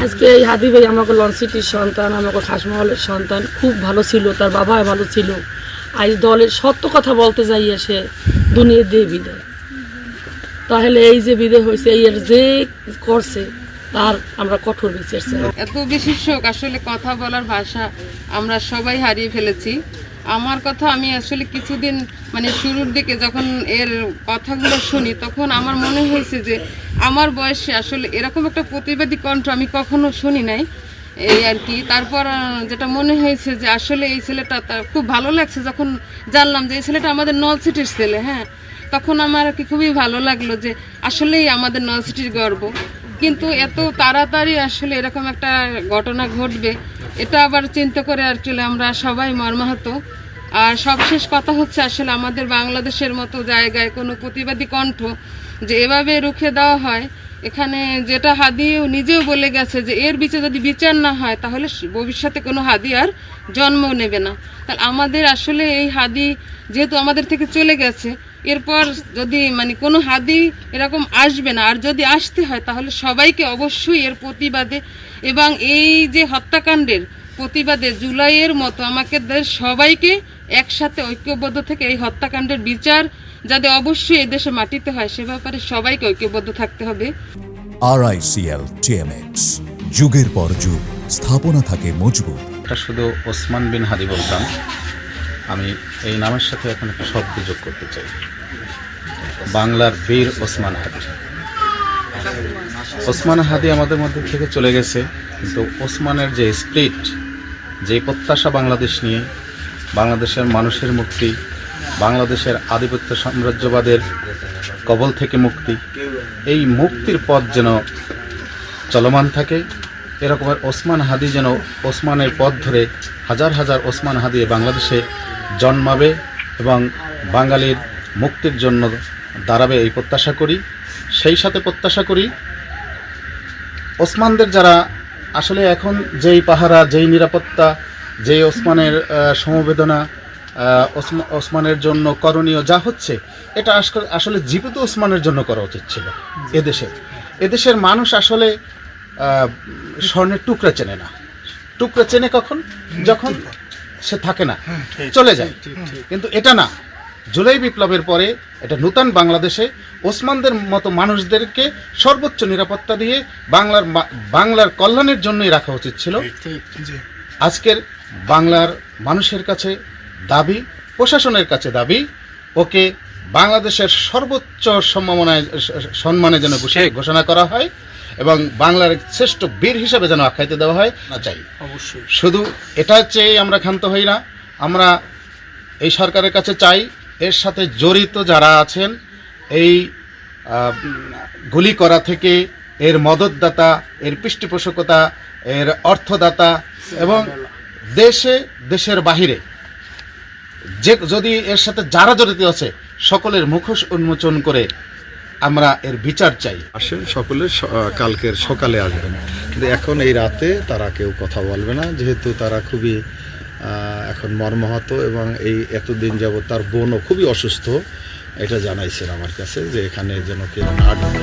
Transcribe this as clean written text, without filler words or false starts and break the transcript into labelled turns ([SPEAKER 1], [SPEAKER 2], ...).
[SPEAKER 1] আজকে এই হাদি ভাই আমাকে লঞ্চ সিটির সন্তান, আমাকে খাসমহলের সন্তান, খুব ভালো ছিল, তার বাবা ভালো ছিল। আজ দলের সত্য কথা বলতে যাই সে দুনিয়া দিয়ে বিদায়। তাহলে এই যে বিদায় হয়েছে, এর যে করছে তার আমরা কঠোর বিচার চাই।
[SPEAKER 2] এত বেশি শোক, আসলে কথা বলার ভাষা আমরা সবাই হারিয়ে ফেলেছি। আমার কথা আমি আসলে কিছুদিন মানে শুরুর দিকে যখন এর কথাগুলো শুনি তখন আমার মনে হয়েছে যে আমার বয়সে আসলে এরকম একটা প্রতিবাদী কণ্ঠ আমি কখনো শুনি নাই, এই আর কি। তারপর যেটা মনে হয়েছে যে আসলে এই ছেলেটা, তার খুব ভালো লাগছে যখন জানলাম যে এই ছেলেটা আমাদের নলসিটির ছেলে। হ্যাঁ, তখন আমার আর কি খুবই ভালো লাগলো যে আসলেই আমাদের নলসিটির গর্ব। কিন্তু এত তাড়াতাড়ি আসলে এরকম একটা ঘটনা ঘটবে এটা আবার চিন্তা করে আর কি আমরা সবাই মর্মাহত। আর সবশেষ কথা হচ্ছে আসলে আমাদের বাংলাদেশের মতো জায়গায় কোনো প্রতিবাদী কণ্ঠ যে এভাবে রুখে দেওয়া হয়, এখানে যেটা হাদিও নিজেও বলে গেছে যে এর বিচার যদি বিচার না হয় তাহলে ভবিষ্যতে কোনো হাদি আর জন্ম নেবে না। তাহলে আমাদের আসলে এই হাদি যেহেতু আমাদের থেকে চলে গেছে, এরপর যদি মানে কোনো হাদি এরকম আসবে না, আর যদি আসতে হয় তাহলে সবাইকে অবশ্যই এর প্রতিবাদে এবং এই যে হত্যাকাণ্ডের প্রতিবাদে জুলাইয়ের মতো আমাকে সবাইকে একসাথে ঐক্যবদ্ধ থেকে এই হত্যাকাণ্ডের বিচার যাতে অবশ্যই এই দেশে মাটিতে হয় সে ব্যাপারে সবাইকে ঐক্যবদ্ধ থাকতে হবে।
[SPEAKER 3] RICL TMX, যুগের পর যুগ স্থাপনা থাকে মজবুত।
[SPEAKER 4] এটা শুধু ওসমান বিন হাদি বলতাম, আমি এই নামের সাথে এখন একটা শব্দ যোগ করতে চাই, বাংলার বীর ওসমান হাদি। ওসমান হাদি আমাদের মধ্যে থেকে চলে গেছে, কিন্তু ওসমানের যে স্পিরিট, যে প্রত্যাশা বাংলাদেশ নিয়ে, বাংলাদেশের মানুষের মুক্তি, বাংলাদেশের আধিপত্য সাম্রাজ্যবাদের কবল থেকে মুক্তি, এই মুক্তির পথ যেন চলমান থাকে। এরকমের ওসমান হাদি যেন ওসমানের পথ ধরে হাজার হাজার ওসমান হাদি বাংলাদেশে জন্মাবে এবং বাঙালির মুক্তির জন্য দাঁড়াবে, এই প্রত্যাশা করি। সেই সাথে প্রত্যাশা করি ওসমানদের যারা আসলে এখন যেই পাহারা, যেই নিরাপত্তা, যেই ওসমানের সমবেদনা, ওসমানের জন্য করণীয় যা হচ্ছে, এটা আসলে জীবিত ওসমানের জন্য করা উচিত ছিল। এদেশের মানুষ আসলে স্বর্ণের টুকরা চেনে না। টুকরা চেনে কখন? যখন সে থাকে না, চলে যায়। কিন্তু এটা না, জুলাই বিপ্লবের পরে এটা নূতন বাংলাদেশে ওসমানদের মতো মানুষদেরকে সর্বোচ্চ নিরাপত্তা দিয়ে বাংলার কল্যাণের জন্যই রাখা উচিত ছিল। আজকের বাংলার মানুষের কাছে দাবি, প্রশাসনের কাছে দাবি, ওকে বাংলাদেশের সর্বোচ্চ সম্মানে যেন ঘোষণা করা হয় এবং বাংলার শ্রেষ্ঠ বীর হিসাবে যেন আখ্যায়িত দেওয়া হয় না চাই। অবশ্যই শুধু এটা চেয়ে আমরা ক্ষান্ত হই না, আমরা এই সরকারের কাছে চাই এর সাথে জড়িত যারা আছেন, এই গুলি করা থেকে এর মদতদাতা, এর পৃষ্ঠপোষকতা, এর অর্থদাতা এবং দেশের বাহিরে যদি এর সাথে যারা জড়িত আছে সকলের মুখোশ উন্মোচন করে আমরা এর বিচার চাই।
[SPEAKER 5] আসেন সকলে, কালকের সকালে আসবেন, কিন্তু এখন এই রাতে তারা কেউ কথা বলবে না, যেহেতু তারা খুবই এখন মর্মাহত এবং এই এতদিন যাবত তার বোনও খুবই অসুস্থ। এটা জানাইছেন আমার কাছে যে এখানে যেন কেউ না ঢোকে।